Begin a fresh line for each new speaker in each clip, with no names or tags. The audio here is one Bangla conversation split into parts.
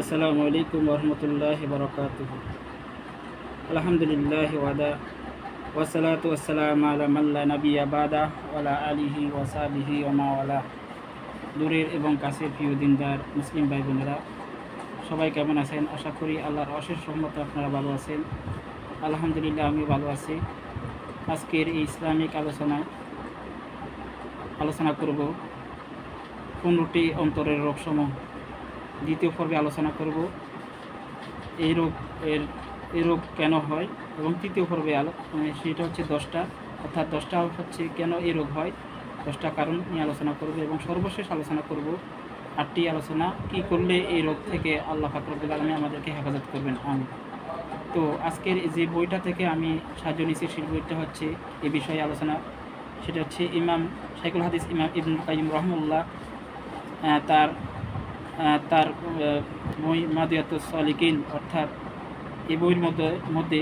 আসসালামু আলাইকুম রহমতুল্লাহি বারাকাতুহু। আলহামদুলিল্লাহি ওয়াদা ওয়াসসালাতু ওয়াসসালামু আলা মান লা নাবিয়্যা বাদা ওয়া আলা আলিহি ওয়া সাহবিহি ওয়া মা ওয়ালা। দূরের এবং কাছের প্রিয় দিনদার মুসলিম ভাই বোনেরা, সবাই কেমন আছেন? আশা করি আল্লাহর অশেষ রহমতে আপনারা ভালো আছেন। আলহামদুলিল্লাহ, আমি ভালো আছি। আজকের এই ইসলামিক আলোচনা করব 15টি অন্তরের রোগসমূহ। দ্বিতীয় পর্বে আলোচনা করব এই রোগ এর এই রোগ কেন হয়, এবং তৃতীয় পর্বে সেটা হচ্ছে 10টা, অর্থাৎ 10টা হচ্ছে কেন এই রোগ হয়, 10টা কারণ নিয়ে আলোচনা করব, এবং সর্বশেষ আলোচনা করব 8টি আলোচনা কি করলে এই রোগ থেকে আল্লাহ পাক রব্বুল আলামিন আমাদেরকে হেফাজত করবেন। তো আজকের যে বইটা থেকে আমি সাহায্য নিয়েছি সেই বইটা হচ্ছে এই বিষয়ে আলোচনা, সেটা হচ্ছে ইমাম শাইখুল হাদিস ইমাম ইবনুল কাইয়িম রাহিমাহুল্লাহ তার তার বই মাদিয়াতুস সালিকিন, অর্থাৎ এই বইয়ের মধ্যে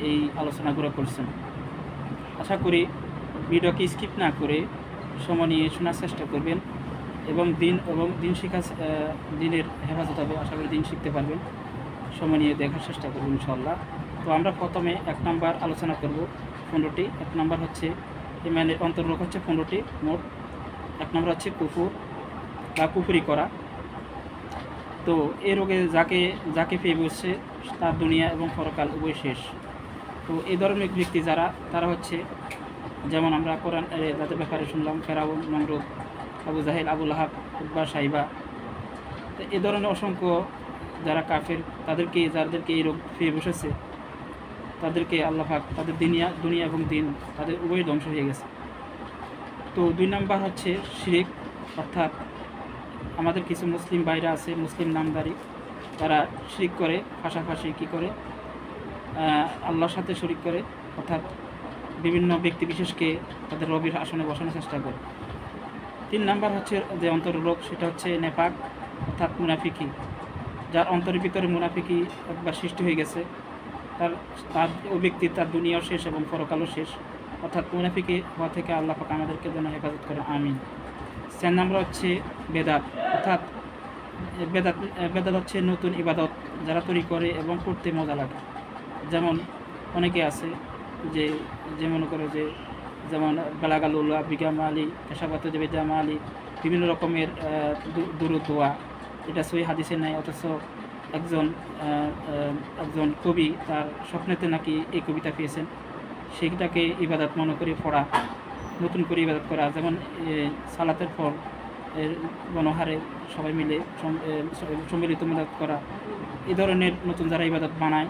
এই আলোচনাগুলো করছেন। আশা করি ভিডিওকে স্কিপ না করে সময় নিয়ে শোনার চেষ্টা করবেন, এবং দিন শেখা দিনের হেফাজত হবে। আশা করি দিন শিখতে পারবেন, সময় নিয়ে দেখার চেষ্টা করবেন ইনশাল্লাহ। তো আমরা প্রথমে 1 নাম্বার আলোচনা করব 15টি। 1 নাম্বার হচ্ছে ইমানের অন্তর্রোগ হচ্ছে 15টি মোট। 1 নাম্বার হচ্ছে কুফর বা কুফরি করা। তো এই রোগে যাকে পেয়ে বসছে তার দুনিয়া এবং পরকাল উভয় শেষ। তো এই ধরনের ব্যক্তি তারা হচ্ছে, যেমন আমরা কোরআন যাদের ব্যাপারে শুনলাম, ফেরাউন, নমরুদ, আবু জাহেল, আবু লাহাব, উতবা, সাইবা। তো এই ধরনের অসংখ্য যারা কাফের, যাদেরকে এই রোগ পেয়ে বসেছে, তাদেরকে আল্লাহ পাক তাদের দুনিয়া এবং দিন তাদের উভয় ধ্বংস হয়ে গেছে। তো 2 নাম্বার হচ্ছে শিরক, অর্থাৎ আমাদের কিছু মুসলিম ভাইরা আছে, মুসলিম নামধারী, তারা শিরক করে, পাশাপাশি কী করে, আল্লাহর সাথে শরিক করে, অর্থাৎ বিভিন্ন ব্যক্তি বিশেষকে তাদের রবির আসনে বসানোর চেষ্টা করে। 3 নাম্বার হচ্ছে যে অন্তরের রোগ, সেটা হচ্ছে নেফাক, অর্থাৎ মুনাফিকি। যার অন্তরের ভিতরে মুনাফিকি একবার সৃষ্টি হয়ে গেছে, ওই ব্যক্তির তার দুনিয়াও শেষ এবং পরকালও শেষ, অর্থাৎ মুনাফিকি হওয়া থেকে আল্লাহ পাক আমাদেরকে যেন হেফাজত করে, আমিন। 4 নাম্বার হচ্ছে বেদাত, অর্থাৎ বেদাত হচ্ছে নতুন ইবাদত যারা তৈরি করে এবং করতে মজা লাগে। যেমন অনেকে আছে যে মনে করে যেমন গালাগালুল্লাহ, বিগামা আলী, পেশাবাত বেজামা আলী, বিভিন্ন রকমের দুরুদ দোয়া, এটা সহিহ হাদিসে নাই, অথচ একজন কবি তার স্বপ্নেতে নাকি এই কবিতা পেয়েছেন, সেইটাকে ইবাদত মনে করে পড়া, নতুন করে ইবাদত করা। যেমন সালাতের পর গণহারে সবাই মিলে সম্মিলিত ইবাদত করা, এই ধরনের নতুন যারা ইবাদত বানায়,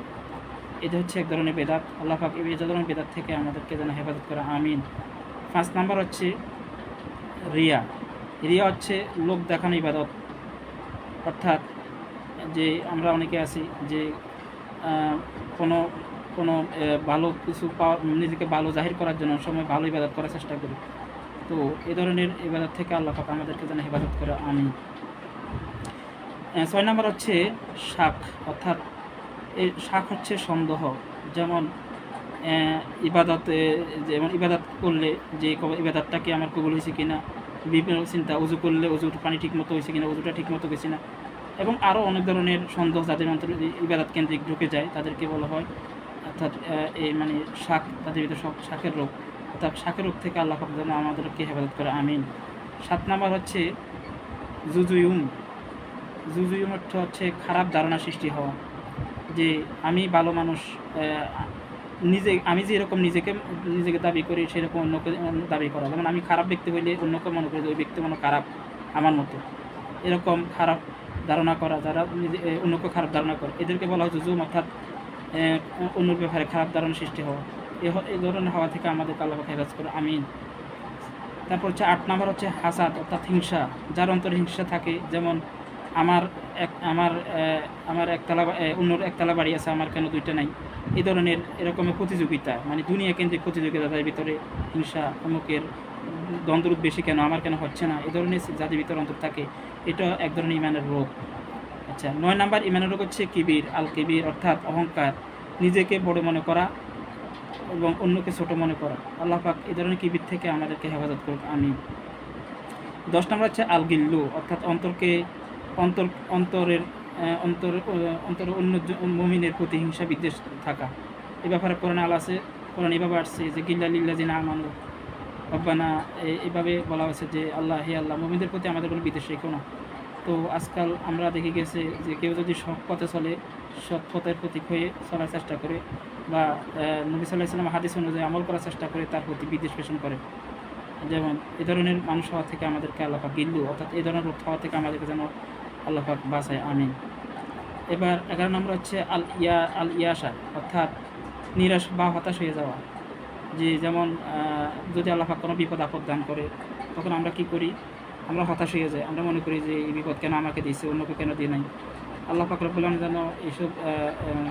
এটা হচ্ছে এক ধরনের বেদাত। আল্লাহ পাক এই ধরনের বেদাত থেকে আমাদেরকে যেন হেফাজত করা, আমিন। 5 নাম্বার হচ্ছে রিয়া। রিয়া হচ্ছে লোক দেখানো ইবাদত, অর্থাৎ যে আমরা অনেকে আছি যে কোনো কোনো ভালো কিছু পাওয়া, নিজেকে ভালো জাহির করার জন্য সময় ভালো ইবাদত করার চেষ্টা করি। তো এই ধরনের ইবাদত থেকে আল্লাহ পাক আমাদেরকে যেন হেফাজত করে, আমিন। 6 নাম্বার হচ্ছে শাক, অর্থাৎ এই শাক হচ্ছে সন্দেহ। যেমন ইবাদত করলে যে ইবাদতটা কি আমার কবুল হয়েছে কিনা, বিভিন্ন চিন্তা, উজু করলে উজুর পানি ঠিক মতো হয়েছে কিনা, উজুটা ঠিক মতো গেছে না, এবং আরও অনেক ধরনের সন্দেহ যাদের অন্তরে ইবাদত কেন্দ্রিক ঢুকে যায় তাদেরকে বলা হয়, অর্থাৎ এই শাক, তাদের ভিতরে সব শাকের রোগ, অর্থাৎ শাকের রোগ থেকে আল্লাহ পাক যেন আমাদেরকে হেফাজত করে, আমিন। 7 নাম্বার হচ্ছে জুজুয়ুম অর্থ হচ্ছে খারাপ ধারণা সৃষ্টি হওয়া, যে আমি ভালো মানুষ, আমি যেরকম নিজেকে দাবি করি সেরকম অন্যকে দাবি করা। যেমন আমি খারাপ ব্যক্তি হইলে অন্যকে মনে করি যে ওই ব্যক্তি মনে খারাপ আমার মতো, এরকম খারাপ ধারণা করা, যারা অন্যকে খারাপ ধারণা করে, এদেরকে বলা হয় জুজুম, অর্থাৎ অন্যর ব্যাপারে খারাপ ধারণা সৃষ্টি হওয়া। এই ধরনের হওয়া থেকে আমাদের আল্লাহ পাক হেফাজত করে, আমিন। তারপর হচ্ছে 8 নাম্বার হচ্ছে হাসাদ, অর্থাৎ হিংসা। যার অন্তরে হিংসা থাকে, যেমন আমার একতলা অন্যর একতলা বাড়ি আছে, আমার কেন 2টা নাই, এই ধরনের এরকমের প্রতিযোগিতা, মানে দুনিয়া কেন্দ্রিক প্রতিযোগিতা, যাদের ভিতরে হিংসা, অমুকের দ্বন্দ্বরূপ বেশি কেন, আমার কেন হচ্ছে না, এই ধরনের যাদের ভিতরে অন্তর থাকে, এটা এক ধরনের ইমানের রোগ। আচ্ছা, 9 নাম্বার ইমানের রোগ হচ্ছে কিবির, আল কিবির, অর্থাৎ অহংকার, নিজেকে বড় মনে করা এবং অন্যকে ছোট মনে করা। আল্লাহ পাক এই ধরনের কিবির থেকে আমাদেরকে হেফাজত করুক, আমিন। 10 নম্বর হচ্ছে আল গিল্লু, অর্থাৎ অন্তরের অন্তর অন্য মুমিনের প্রতি হিংসা বিদ্বেষ থাকা। এ ব্যাপারে কোরআনে আল্লাহ আছে, কোরআন এভাবে আসছে যে গিল্লা লিল্লাযিনা আমানু রব্বানা, এভাবে বলা হয়েছে যে আল্লাহ, হে আল্লাহ, মুমিনদের প্রতি আমাদের কোনো বিদ্বেষ রেখো না। তো আজকাল আমরা দেখে গেছে যে কেউ যদি সৎ পথে চলে, সৎ পথের প্রতীক হয়ে চলার চেষ্টা করে, বা নবী সাল্লাল্লাহু আলাইহি ওয়াসাল্লাম হাদিস অনুযায়ী আমল করার চেষ্টা করে, তার প্রতি বিদ্বেষ পোষণ করে, যেমন এ ধরনের মানুষ হওয়া থেকে আমাদেরকে আল্লাহ পাক গিল্লু অর্থাৎ এই ধরনের রূপ হওয়া থেকে আমাদেরকে যেন আল্লাহ পাক বাঁচায়, আমিন। এবার 11 নম্বর হচ্ছে আল ইয়াসা, অর্থাৎ নিরাশ বা হতাশ হয়ে যাওয়া। যে যেমন যদি আল্লাহ পাক কোনো বিপদ আপদ দান করে, তখন আমরা কি করি? আমরা হতাশ হয়ে যাই। আমরা মনে করি যে এই বিপদ কেন আমাকে দিয়েছে, অন্যকে কেন দিয়ে নাই। আল্লাহ পাক রব্বুল আলামিন যেন এইসব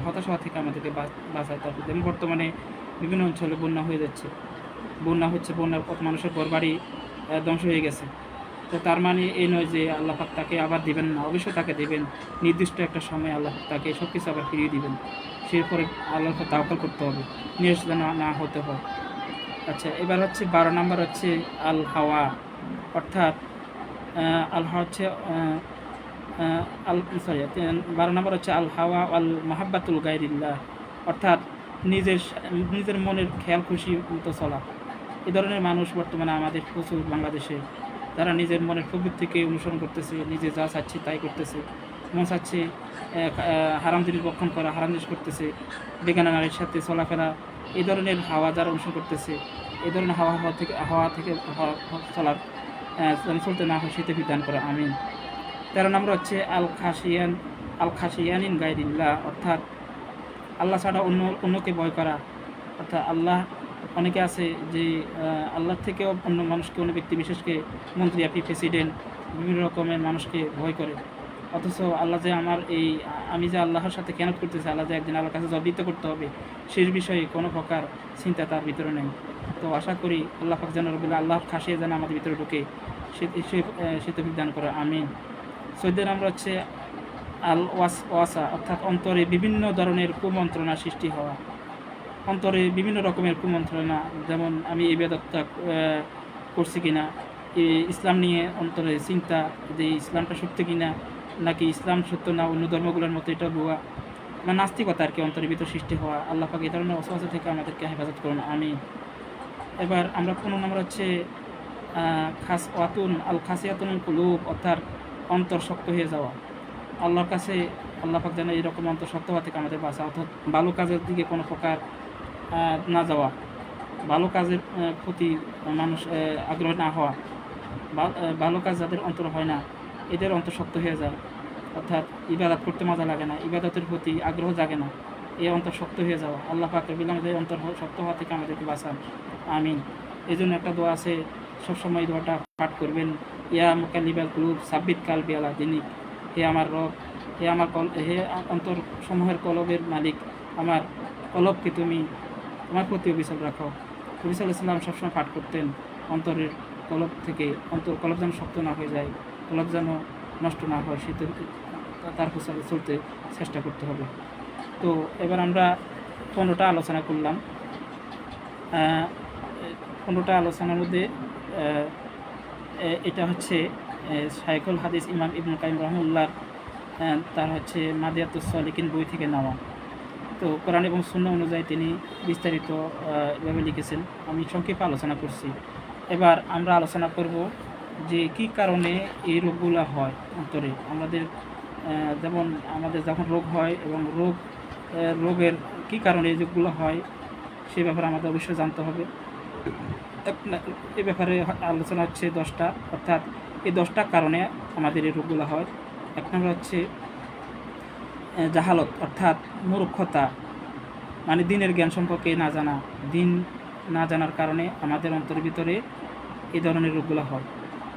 হতাশ হওয়া থেকে আমাদেরকে বাঁচায়। তারপর যেমন বর্তমানে বিভিন্ন অঞ্চলে বন্যা হয়ে যাচ্ছে, বন্যা হচ্ছে, বন্যার কত মানুষের ঘরবাড়ি ধ্বংস হয়ে গেছে। তো তার মানে এই নয় যে আল্লাহ পাক তাকে আবার দিবেন না, অবশ্যই তাকে দেবেন। নির্দিষ্ট একটা সময় আল্লাহ তাকে সব কিছু আবার ফিরিয়ে দিবেন। সেরপরে আল্লাহর উপর তাওয়াক্কুল করতে হবে, নিরাশ যেন না হতে হয়। আচ্ছা, এবার হচ্ছে 12 নম্বর হচ্ছে আল হাওয়া, অর্থাৎ আল হাওয়া হচ্ছে আল সরি 12 নম্বর হচ্ছে আল হাওয়া আল মাহাব্বাতুল গায়রিল্লাহ, অর্থাৎ নিজের মনের খেয়াল খুশি মতো চলা। এ ধরনের মানুষ বর্তমানে আমাদের প্রচুর বাংলাদেশে, তারা নিজের মনের প্রবৃত্তিকে অনুসরণ করতেছে, নিজে যা চাচ্ছে তাই করতেছে। মন চাচ্ছে হারাম জিনিস ভক্ষণ করা, হারাম জিনিস করতেছে, বেগানা নারীর সাথে চলাফেরা। এই ধরনের হাওয়া যারা অনুসরণ করতেছে, এই ধরনের হাওয়া থেকে চলার চলতে না হয় সেতে বিধান করা, আমিন। 13 নম্বর হচ্ছে আল খাসিয়ানিন গায়রিল্লাহ, অর্থাৎ আল্লাহ ছাড়া অন্যকে ভয় করা। অর্থাৎ অনেকে আছে যে আল্লাহর থেকেও অন্য মানুষকে, অন্য ব্যক্তি বিশেষকে মন্ত্রী, আপনি প্রেসিডেন্ট, বিভিন্ন রকমের মানুষকে ভয় করে। অথচ আল্লাহ যে আমি যে আল্লাহর সাথে কেন করতেছি, আল্লাহ যে একদিন আল্লাহর কাছে জবাব দিতে করতে হবে, সেই বিষয়ে কোনো প্রকার চিন্তা তার ভিতরে নেই। তো আশা করি আল্লাহ পাক যেন আল্লাহর খাসিয়ে যেন আমাদের ভিতরে ঢুকে সে তো বিধান করে, আমিন। 14 নম্বর হচ্ছে আল ওয়াসা, অর্থাৎ অন্তরে বিভিন্ন ধরনের কুমন্ত্রণা সৃষ্টি হওয়া। অন্তরে বিভিন্ন রকমের কুমন্ত্রণা, যেমন আমি এই ইবাদতটা করছি কিনা, ইসলাম নিয়ে অন্তরে চিন্তা যে ইসলামটা সত্য কিনা, নাকি ইসলাম সত্য না, অন্য ধর্মগুলোর মতো এটা ভুয়া, মানে নাস্তিকতা আর কি, অন্তরের ভিতর সৃষ্টি হওয়া। আল্লাহ পাক এই ধরনের ওয়াসওয়াসা থেকে আমাদেরকে হেফাজত করুন, আমিন। এবার আমরা 15 নম্বর হচ্ছে খাসিয়াতুল কুলুব, অর্থাৎ অন্তর শক্ত হয়ে যাওয়া। আল্লাহর কাছে আল্লাহ পাক যেন এরকম অন্তর শক্ত হওয়া থেকে আমাদের বাঁচা, অর্থাৎ ভালো কাজের দিকে কোনো প্রকার না যাওয়া, ভালো কাজের প্রতি মানুষ আগ্রহ না হওয়া, ভালো কাজ যাদের অন্তর হয় না, এদের অন্তর শক্ত হয়ে যায়। অর্থাৎ ইবাদত করতে মজা লাগে না, ইবাদতের প্রতি আগ্রহ জাগে না, এই অন্তর শক্ত হয়ে যাওয়া। আল্লাহ পাক রব্বুল আলামিন অন্তর শক্ত হওয়া থেকে আমাদেরকে বাঁচান, আমিন। এই জন্য একটা দোয়া আছে, সবসময় দোয়াটা পাঠ করবেন, ইয়া মুকাল্লিবাল কুলুব সাব্বিত কালবি আলা দিনিক। হে আমার রব, হে অন্তর সমূহের কলবের মালিক, আমার কলবকে তুমি তোমার প্রতি অবিচল রাখো। নবী সাল্লাল্লাহু আলাইহি ওয়াসাল্লাম সবসময় পাঠ করতেন, অন্তরের কলব থেকে কলব যেন শক্ত না হয়ে যায়, কলব যেন নষ্ট না হয়, সেটা তার পিছনে চলতে চেষ্টা করতে হবে। তো এবার আমরা 15টা আলোচনা করলাম। 15টা আলোচনার মধ্যে এটা হচ্ছে শাইখুল হাদিস ইমাম ইবনুল কাইয়িম রাহিমাহুল্লাহ তার হচ্ছে মাদিয়াতুস সালিকিন বই থেকে নেওয়া। তো কোরআন এবং সুন্নাহ অনুযায়ী তিনি বিস্তারিত এভাবে লিখেছেন, আমি সংক্ষেপে আলোচনা করছি। এবার আমরা আলোচনা করব যে কী কারণে এই রোগগুলো হয় অন্তরে আমাদের, যেমন আমাদের যখন রোগ হয় এবং রোগের কী কারণে এই রোগগুলো হয় সে ব্যাপারে আমাদের অবশ্যই জানতে হবে। এ ব্যাপারে আলোচনা হচ্ছে 10টা, অর্থাৎ এই 10টা কারণে আমাদের এই রোগগুলো হয়। 1 নম্বর হচ্ছে জাহালত, অর্থাৎ মূর্খতা, মানে দিনের জ্ঞান সম্পর্কে না জানা। দিন না জানার কারণে আমাদের অন্তরের ভিতরে এই ধরনের রোগগুলো হয়।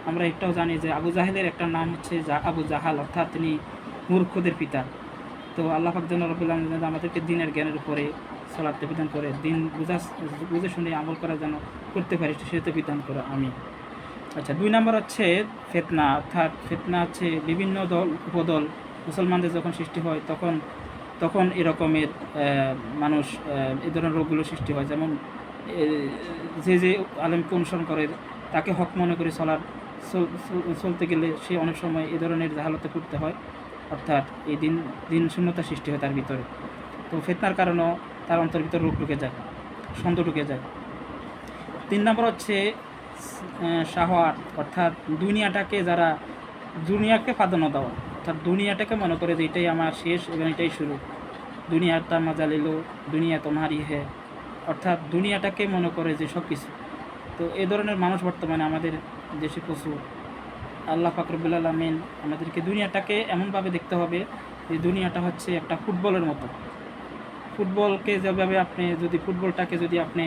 আমরা এটাও জানি যে আবু জাহেলের একটা নাম হচ্ছে আবু জাহাল, অর্থাৎ তিনি মূর্খদের পিতা। তো আল্লাহ পাক যেন রব্বুল আলামিন আমাদেরকে দিনের জ্ঞানের উপরে চলাতে বিধান করে, দিন বুঝে শুনে আমল করা যেন করতে পারি সেটা বিধান করে, আমি। আচ্ছা, 2 নম্বর হচ্ছে ফিতনা, অর্থাৎ ফিতনা হচ্ছে বিভিন্ন দল উপদল মুসলমানদের যখন সৃষ্টি হয় তখন এরকমের মানুষ এই ধরনের রোগগুলো সৃষ্টি হয়। যেমন যে আলেমকে অনুসরণ করে তাকে হক মনে করে চলতে গেলে সে অনেক সময় এ ধরনের জাহালতে পড়তে হয়। অর্থাৎ এই দিন শূন্যতা সৃষ্টি হয় তার ভিতরে। তো ফিতনার কারণেও তার অন্তর ভিতরে রোগ ঢুকে যায়, সন্দেহ ঢুকে যায়। 3 নম্বর হচ্ছে শাহওয়াত, অর্থাৎ দুনিয়াকে প্রাধান্য দেওয়া, অর্থাৎ দুনিয়াটাকে মনে করে যে এটাই আমার শেষ এবং এটাই শুরু। দুনিয়াটা মজা লিলো, দুনিয়া তোমারই হে, অর্থাৎ দুনিয়াটাকে মনে করে যে সব কিছু। তো এই ধরনের মানুষ বর্তমানে আমাদের দেশে প্রচুর। আল্লাহ পাক রব্বুল আলামিন আমাদেরকে দুনিয়াটাকে এমনভাবে দেখতে হবে যে দুনিয়াটা হচ্ছে একটা ফুটবলের মতো। ফুটবলটাকে যদি আপনি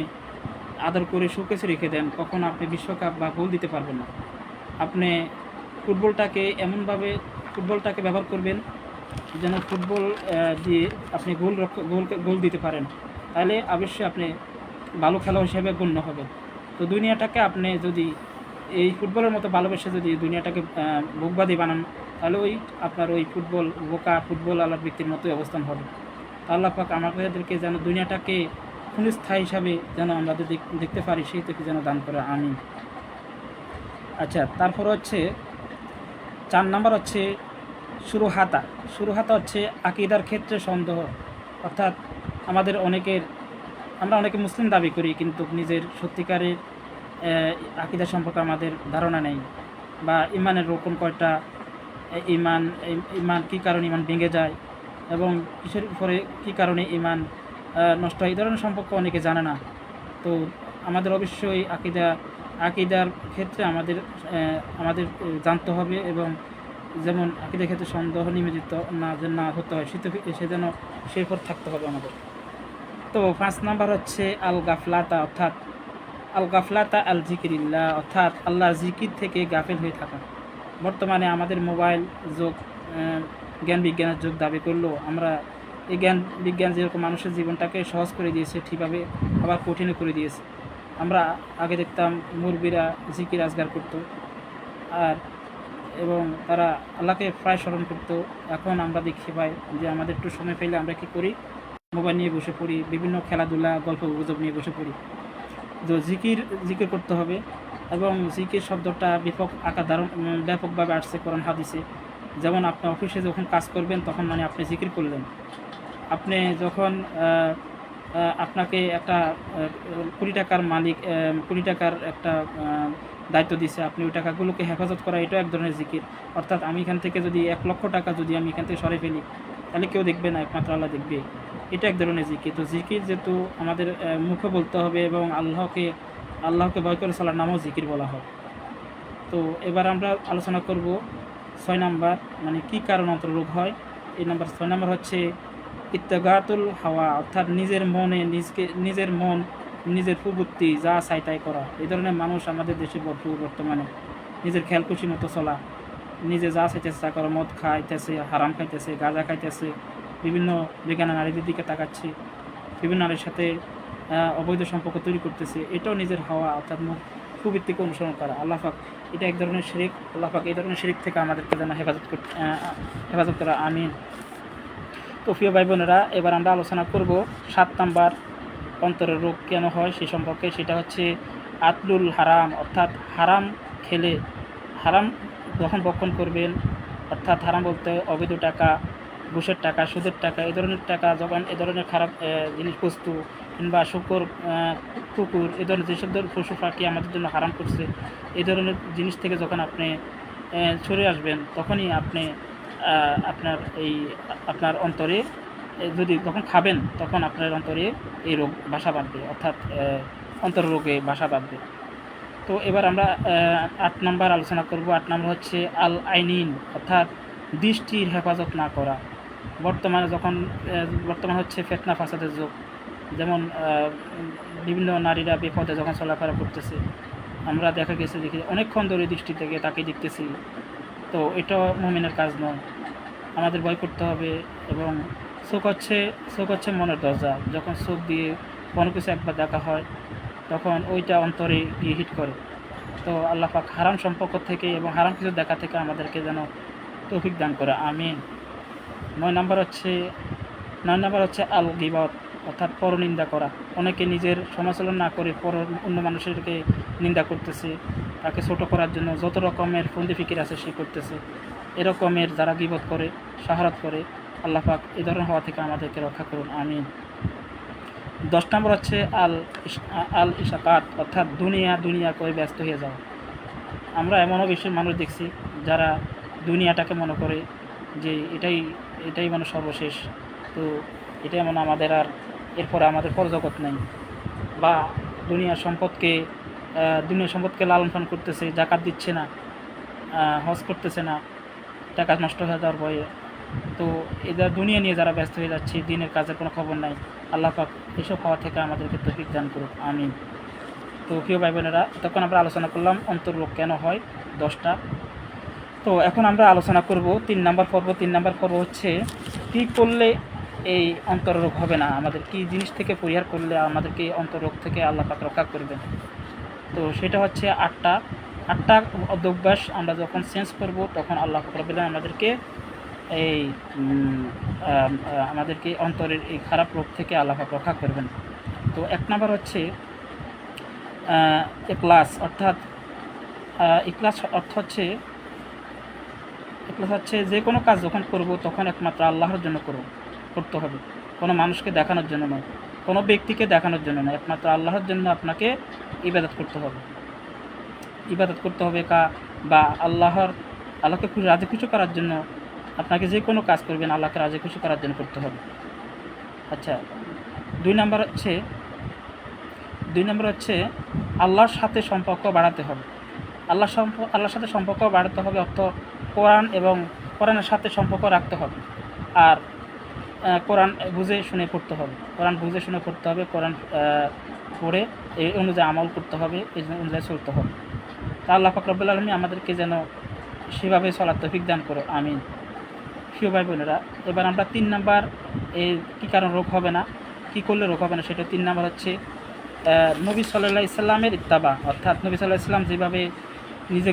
আদর করে শোকেসে রেখে দেন, তখন আপনি বিশ্বকাপ বা গোল দিতে পারবেন না। আপনি ফুটবলটাকে ব্যবহার করবেন যেন ফুটবল দিয়ে আপনি গোল দিতে পারেন, তাহলে অবশ্যই আপনি ভালো খেলোয়াড় হিসেবে গণ্য হবেন। তো দুনিয়াটাকে আপনি যদি এই ফুটবলের মতো ভালোবেসে যদি দুনিয়াটাকে ভোগবাদী বানান, তাহলে আপনার ওই ফুটবল আলার ব্যক্তির মতোই অবস্থান হবে। আল্লাহ পাক আমাদেরকে যেন দুনিয়াটাকে ক্ষণস্থায়ী হিসাবে যেন আমরা দেখতে পারি, সেই থেকে যেন দান করে, আমিন। আচ্ছা, তারপর হচ্ছে 4 নম্বর হচ্ছে শুরুহাতা হচ্ছে আকীদার ক্ষেত্রে সন্দেহ, অর্থাৎ আমরা অনেকে মুসলিম দাবি করি, কিন্তু নিজের সত্যিকারের আকীদা সম্পর্কে আমাদের ধারণা নেই, বা ইমানের রকম কয়টা, ইমান কী কারণে ইমান ভেঙে যায় এবং কিসের উপরে কী কারণে ইমান নষ্ট হয়, এই ধরনের সম্পর্কে অনেকে জানে না। তো আমাদের অবশ্যই আকীদার ক্ষেত্রে আমাদের জানতে হবে, এবং যেমন আকীদার ক্ষেত্রে সন্দেহ নিবেদিত না হতে হয়, সে যেন সে উপর থাকতে হবে আমাদের। তো 5 নাম্বার হচ্ছে আল গাফলাতা আল জিকিরিল্লাহ, অর্থাৎ আল্লাহর জিকির থেকে গাফেল হয়ে থাকা। বর্তমানে আমাদের মোবাইল যুগ, জ্ঞান বিজ্ঞানের যুগ দাবি করলেও আমরা এই জ্ঞান বিজ্ঞান যেরকম মানুষের জীবনটাকে সহজ করে দিয়েছে, ঠিকভাবে আবার কঠিনও করে দিয়েছে। আমরা আগে দেখতাম মুরব্বীরা জিকির আজগার করতো এবং তারা আল্লাহকে প্রায় স্মরণ করতো। এখন আমরা দেখি পাই যে আমাদের একটু সময় পেলে আমরা কী করি, মোবাইল নিয়ে বসে পড়ি, বিভিন্ন খেলাধুলা গল্প গুজব নিয়ে বসে পড়ি। তো জিকির করতে হবে, এবং জিকির শব্দটা ব্যাপকভাবে আসছে কোরআন হাদিসে। যেমন আপনি অফিসে যখন কাজ করবেন, তখন মানে আপনি জিকির করলেন। আপনি যখন আপনাকে একটা কোটি টাকার একটা দায়িত্ব দিছে, আপনি ওই টাকাগুলোকে হেফাজত করা, এটাও এক ধরনের জিকির। অর্থাৎ আমি এখান থেকে যদি 1 লক্ষ টাকা যদি আমি এখান থেকে সরে ফেলি, তাহলে কেউ দেখবে না, একমাত্র আল্লাহ দেখবে। এটা এক ধরনের জিকির। তো জিকির যেহেতু আমাদের মুখে বলতে হবে, এবং আল্লাহকে ভয় করে চলার নামও জিকির বলা হয়। তো এবার আমরা আলোচনা করব 6 নাম্বার, মানে কী কারণ অন্তর্রোগ হয়। এই 6 নাম্বার হচ্ছে ইত্তেগাতুল হাওয়া, অর্থাৎ নিজের মন নিজের প্রবৃত্তি যা চাই তাই করা। এই ধরনের মানুষ আমাদের দেশে ভরপুর বর্তমানে। নিজের খেয়াল খুশি মতো চলা, নিজে যা চাইতেছে তা করা, মদ খাইতেছে, হারাম খাইতেছে, গাঁজা খাইতেছে, বিভিন্ন বেগানা নারীদের দিকে তাকাচ্ছে, বিভিন্ন নারীর সাথে অবৈধ সম্পর্ক তৈরি করতেছে। এটাও নিজের হাওয়া, অর্থাৎ প্রবৃত্তিকে অনুসরণ করা। আল্লাহ পাক এটা এক ধরনের শিরক। আল্লাহ পাক এই ধরনের শিরক থেকে আমাদেরকে যেন হেফাজত করা, আমিন। তো প্রিয় ভাই বোনেরা, এবার আমরা আলোচনা করব 7 নাম্বার অন্তরের রোগ কেন হয় সে সম্পর্কে। সেটা হচ্ছে আতলুল হারাম, অর্থাৎ হারাম যখন ভক্ষণ করবেন, অর্থাৎ হারাম বলতে অবৈধ টাকা, ঘুষের টাকা, সুদের টাকা, এই ধরনের টাকা, যখন এ ধরনের খারাপ জিনিস, বস্তু কিংবা কুকুর, এ ধরনের যেসব পশু পাখি আমাদের জন্য হারাম করছে, এই ধরনের জিনিস থেকে যখন আপনি সরে আসবেন, তখনই আপনি আপনার অন্তরে যদি যখন খাবেন, তখন আপনার অন্তরে এই রোগ বাসা বাঁধবে, অর্থাৎ অন্তর রোগে বাসা বাঁধবে। তো এবার আমরা 8 নাম্বার আলোচনা করব। 8 নাম্বার হচ্ছে আল আইনিন, অর্থাৎ দৃষ্টির হেফাজত না করা। বর্তমান হচ্ছে ফিতনা ফাসাদের যুগ। যেমন বিভিন্ন নারীরা বিপদে যখন চলাফেরা করতেছে, আমরা দেখি অনেকক্ষণ ধরে দৃষ্টি থেকে তাকে দেখতেছি। তো এটা মুমিনের কাজ নয়, আমাদের ভয় করতে হবে। এবং চোখ হচ্ছে মনের দরজা। যখন চোখ দিয়ে কোনো কিছু একবার দেখা হয়, তখন ওইটা অন্তরে গিয়ে হিট করে। তো আল্লাহ পাক হারাম সম্পর্ক থেকে এবং হারাম কিছু দেখা থেকে আমাদেরকে যেন তৌফিক দান করে, আমিন। 9 নাম্বার হচ্ছে আল গীবত, অর্থাৎ পরনিন্দা করা। অনেকে নিজের সমালোচনা না করে অন্য মানুষেরকে নিন্দা করতেছে, তাকে ছোট করার জন্য যত রকমের ফন্দি ফিকির আছে সে করতেছে। এরকমের যারা গীবত করে, শাহরত করে, আল্লাহ পাক এই ধরনের হওয়া থেকে আমাদেরকে রক্ষা করুন, আমিন। 10 নম্বর হচ্ছে আল ইশাকাত, অর্থাৎ দুনিয়া করে ব্যস্ত হয়ে যাওয়া। আমরা এমনও বেশি মানুষ দেখছি যারা দুনিয়াটাকে মনে করে যে এটাই মানে সর্বশেষ, তো এটাই মনে আমাদের আর এরপরে আমাদের পরজগৎ নেই, বা দুনিয়ার সম্পদকে লালন পালন করতেছে, জাকাত দিচ্ছে না, হজ করতেছে না, টাকা নষ্ট হয়ে যাওয়ার ভয়ে। তো এদের দুনিয়া নিয়ে যারা ব্যস্ত হয়ে যাচ্ছে, দিনের কাজের কোনো খবর নাই, আল্লাহ পাক এসব হওয়া থেকে আমাদেরকে তৌফিক দান করুক, আমিন। তো প্রিয় ভাই বোনেরা, তখন আমরা আলোচনা করলাম অন্তর্রোগ কেন হয় 10টা। তো এখন আমরা আলোচনা করব 3 নম্বর পর্ব। 3 নম্বর পর্ব হচ্ছে কী করলে এই অন্তর্রোগ হবে না, আমাদের কী জিনিস থেকে পরিহার করলে আমাদেরকে এই অন্তর্রোগ থেকে আল্লাহ পাক রক্ষা করবেন। তো সেটা হচ্ছে 8টা অভ্যাস আমরা যখন চেঞ্জ করব তখন আল্লাহ পাক রব্বুল আলামিন আমাদেরকে অন্তরের এই খারাপ রোগ থেকে আল্লাহ পাক রক্ষা করবেন। তো 1 নম্বর হচ্ছে ইখলাস, অর্থাৎ ইখলাস হচ্ছে যে কোনো কাজ যখন করব তখন একমাত্র আল্লাহর জন্য করতে হবে, কোনো মানুষকে দেখানোর জন্য নয়, কোনো ব্যক্তিকে দেখানোর জন্য নয়, একমাত্র আল্লাহর জন্য আপনাকে ইবাদত করতে হবে বা আল্লাহকে রাজি খুশি করার জন্য আপনাকে যে কোনো কাজ করবেন আল্লাহকে রাজি খুশি করার জন্য করতে হবে। আচ্ছা, 2 নম্বর হচ্ছে আল্লাহর সাথে সম্পর্ক বাড়াতে হবে। আল্লাহর সাথে সম্পর্ক বাড়াতে হবে অর্থ কোরআনের সাথে সম্পর্ক রাখতে হবে, আর কোরআন বুঝে শুনে পড়তে হবে, কোরআন পড়ে এই অনুযায়ী আমল করতে হবে, এই অনুযায়ী চলতে হবে। তা আল্লাহ পাক রব্বুল আলামিন আমাদেরকে যেন সেভাবে চলার তৌফিক দান করো, আমিন। প্রিয় ভাই বোনেরা, এবার আমরা 3 নম্বর এই কী কারণ রোগ হবে না, কী করলে রোগ হবে না, সেটা 3 নম্বর হচ্ছে নবী সাল্লাল্লাহু আলাইহি সাল্লামের ইত্তেবা, অর্থাৎ নবী সাল্লাল্লাহু আলাইহি সাল্লাম যেভাবে নিজে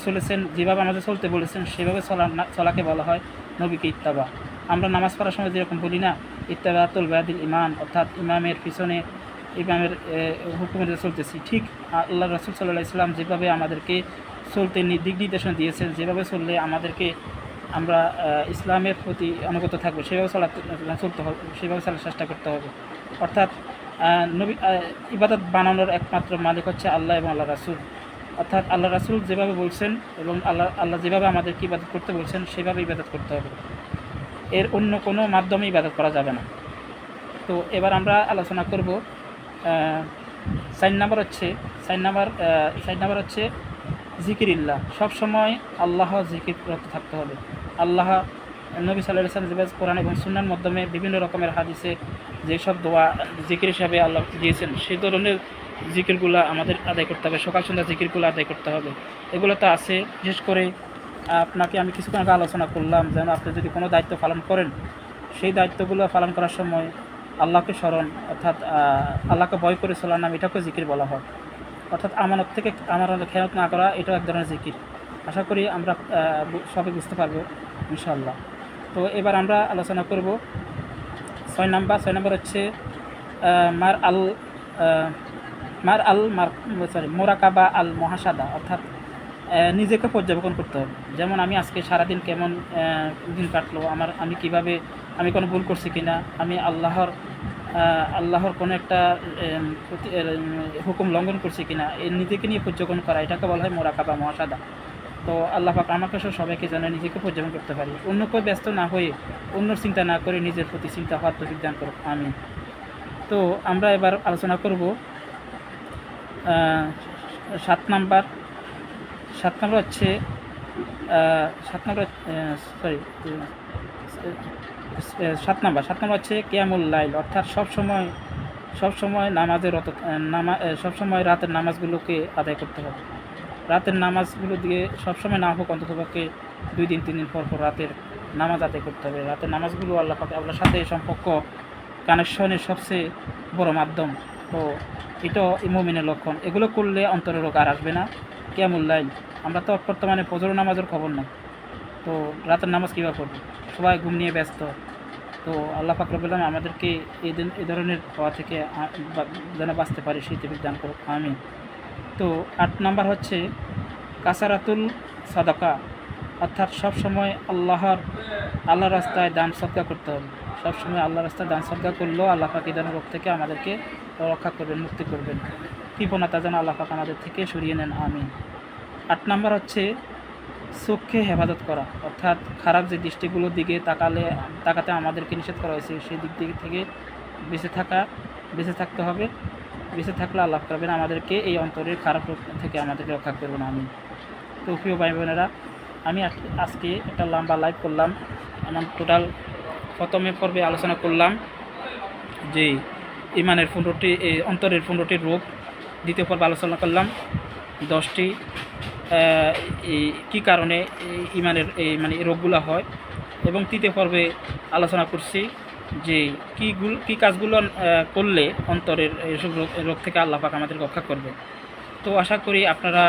চলেছেন, যেভাবে আমাদের চলতে বলেছেন সেভাবে চলাকে বলা হয় নবীকে ইত্তেবা। আমরা নামাজ পড়ার সময় যেরকম বলি না, ইত্তেবাতুল বাদিল ইমাম, অর্থাৎ ইমামের পিছনে ইমামের হুকুমে চলতেছি, ঠিক আল্লাহ রাসূল সাল্লাল্লাহু আলাইহি সাল্লাম যেভাবে আমাদেরকে চলতে দিক নির্দেশনা দিয়েছেন, যেভাবে চললে আমরা ইসলামের প্রতি অনুগত থাকবো, সেভাবে চলতে হবে, সেভাবে চলার চেষ্টা করতে হবে। অর্থাৎ ইবাদত বানানোর একমাত্র মালিক হচ্ছে আল্লাহ এবং আল্লাহ রাসূল, অর্থাৎ আল্লাহ রাসূল যেভাবে বলছেন এবং আল্লাহ যেভাবে আমাদেরকে ইবাদত করতে বলছেন সেভাবে ইবাদত করতে হবে, এর অন্য কোনো মাধ্যমে ইবাদত করা যাবে না। তো এবার আমরা আলোচনা করব 4 নম্বর হচ্ছে জিকিরিল্লাহ, সবসময় আল্লাহ জিকির করতে থাকতে হবে। আল্লাহ নবী সাল্লাল্লাহু আলাইহি ওয়াসাল্লাম যেভাবে কোরআন এবং সুন্নাহর মাধ্যমে বিভিন্ন রকমের হাদিসে যেসব দোয়া জিকির হিসাবে আল্লাহ দিয়েছেন সেই ধরনের জিকিরগুলো আমাদের আদায় করতে হবে, সকাল সন্ধ্যা জিকিরগুলো আদায় করতে হবে। এগুলো তো আছে, বিশেষ করে আপনাকে আমি কিছুক্ষণ আগে আলোচনা করলাম, যেন আপনি যদি কোনো দায়িত্ব পালন করেন সেই দায়িত্বগুলো পালন করার সময় আল্লাহকে স্মরণ, অর্থাৎ আল্লাহকে ভয় করে চলার নাম, এটাকে জিকির বলা হয়। অর্থাৎ আমানত খেয়ানত না করা, এটাও এক ধরনের জিকির। আশা করি আমরা সবাই বুঝতে পারবো ইনশাআল্লাহ। তো এবার আমরা আলোচনা করব 6 নম্বর হচ্ছে মোরাকাবা আল মুহাসাদা, অর্থাৎ নিজেকে পর্যবেক্ষণ করতে হবে। যেমন আমি আজকে সারাদিন কেমন দিন কাটলো, আমি কিভাবে, আমি কোনো ভুল করছি কিনা, আমি আল্লাহর কোনো একটা হুকুম লঙ্ঘন করছি কিনা, নিজেকে নিয়ে পর্যবেক্ষণ করা, এটাকে বলা হয় মোরাকাবা মুহাসাদা। তো আল্লাহ পাক আমাকে সবাইকে যেন নিজেকে পর্যবেক্ষণ করতে পারি, অন্যকে ব্যস্ত না হয়ে, অন্যর চিন্তা না করে নিজের প্রতি চিন্তা হওয়ার তৌফিক দান করুক, আমিন। তো আমরা এবার আলোচনা করব 7 নম্বর হচ্ছে 7 নম্বর হচ্ছে কিয়ামুল লাইল, অর্থাৎ সবসময় সবসময় রাতের নামাজগুলোকে আদায় করতে হবে। রাতের নামাজগুলো দিয়ে সবসময় না হোক, অন্ততপক্ষে 2 দিন 3 দিন পর রাতের নামাজ আদায় করতে হবে। রাতের নামাজগুলো আল্লাহর সাথে সম্পর্ক কানেকশনের সবচেয়ে বড় মাধ্যম। তো এটাও মুমিনের লক্ষণ। এগুলো করলে অন্তরের রোগ আর আসবে না। কিয়ামুল লাইল, আমরা তো বর্তমানে ফজর নামাজের খবর নাই, তো রাতের নামাজ কীভাবে পড়ব, সবাই ঘুম নিয়ে ব্যস্ত। তো আল্লাহ পাক রব্বুল আলামিন আমাদেরকে এই ধরনের হওয়া থেকে যেন বাঁচতে পারি সেই তৌফিক দান করুক, আমিন। তো 8 নম্বর হচ্ছে কাসারাতুল সাদাকা, অর্থাৎ সবসময় আল্লাহর রাস্তায় দান সদকা করতে হবে। সবসময় আল্লাহর রাস্তায় দান সদকা করলেও আল্লাহ পাক এই ধরনের রোগ থেকে আমাদেরকে রক্ষা করবেন, মুক্তি করবেন। কৃপণতা যেন আল্লাহ পাক আমাদের থেকে সরিয়ে নেন, আমিন। 8 নাম্বার হচ্ছে চোখকে হেফাজত করা, অর্থাৎ খারাপ যে দৃষ্টিগুলোর দিকে তাকাতে আমাদেরকে নিষেধ করা হয়েছে সেই দিক থেকে বেঁচে থাকতে হবে। বেঁচে থাকলে আল্লাহ করবেন আমাদেরকে এই অন্তরের খারাপ রোগ থেকে আমাদেরকে রক্ষা করবেন, আমিন। তো প্রিয় ভাই বোনেরা, আমি আজকে একটা লম্বা লাইভ করলাম। আমার টোটাল প্রথমে পর্বে আলোচনা করলাম যে ইমানের 15টি অন্তরের 15টি রোগ। দ্বিতীয় পর্বে আলোচনা করলাম 10টি কী কারণে ইমানের এই রোগগুলো হয়, এবং তৃতীয় পর্বে আলোচনা করছি যে কী কাজগুলো করলে অন্তরের এইসব রোগ থেকে আল্লাহ পাক আমাদের রক্ষা করবে। তো আশা করি আপনারা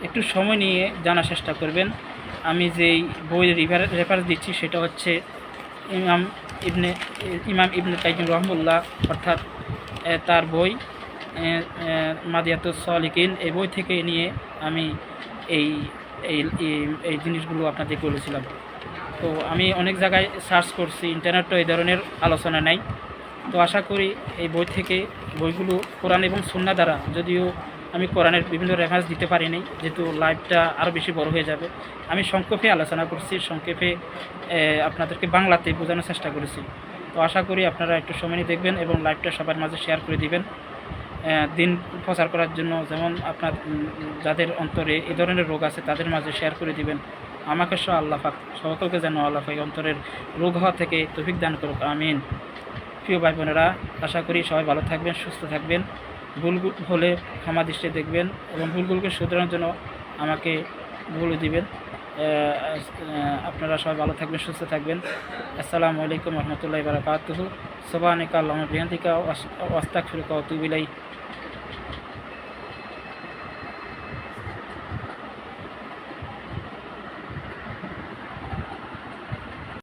একটু সময় নিয়ে জানার চেষ্টা করবেন। আমি যেই বইয়ের রেফারেন্স দিচ্ছি সেটা হচ্ছে ইমাম ইবনে কাইয়িম রাহিমাহুল্লাহ, অর্থাৎ তার বই মাদিয়াতুস সালিকিন, এই বই থেকে নিয়ে আমি এই এই এই জিনিসগুলো আপনাদের বলেছিলাম। তো আমি অনেক জায়গায় সার্চ করছি, ইন্টারনেটও এই ধরনের আলোচনা নেই। তো আশা করি এই বইগুলো কোরআন এবং সুন্নাহ দ্বারা, যদিও আমি কোরআনের বিভিন্ন রেফারেন্স দিতে পারিনি যেহেতু লাইভটা আরও বেশি বড় হয়ে যাবে, আমি সংক্ষেপে আলোচনা করছি, সংক্ষেপে আপনাদেরকে বাংলাতে বোঝানোর চেষ্টা করেছি। তো আশা করি আপনারা একটু সময় নিয়ে দেখবেন এবং লাইভটা সবার মাঝে শেয়ার করে দিবেন দিন প্রচার করার জন্য। যেমন আপনার যাদের অন্তরে এই ধরনের রোগ আছে তাদের মাঝে শেয়ার করে দিবেন। আমাকে সহ আল্লাহ পাক সকলকে যেন আল্লাহ পাক অন্তরের রোগ হওয়া থেকে তৌফিক দান করুক, আমিন। প্রিয় ভাই বোনেরা, আশা করি সবাই ভালো থাকবেন, সুস্থ থাকবেন। ভুল হলে ক্ষমা দৃষ্টিতে দেখবেন এবং ভুলগুলোকে শুধরানোর জন্য আমাকে বলে দিবেন। আপনারা সবাই ভালো থাকবেন, সুস্থ থাকবেন। আসসালামু আলাইকুম রহমতুল্লাহি ওয়া বারাকাতুহু। সুবহানাকা আল্লাহুম্মা ওয়া বিহামদিকা ওয়া আস্তাগফিরুকা ওয়া আতুবু ইলাইক।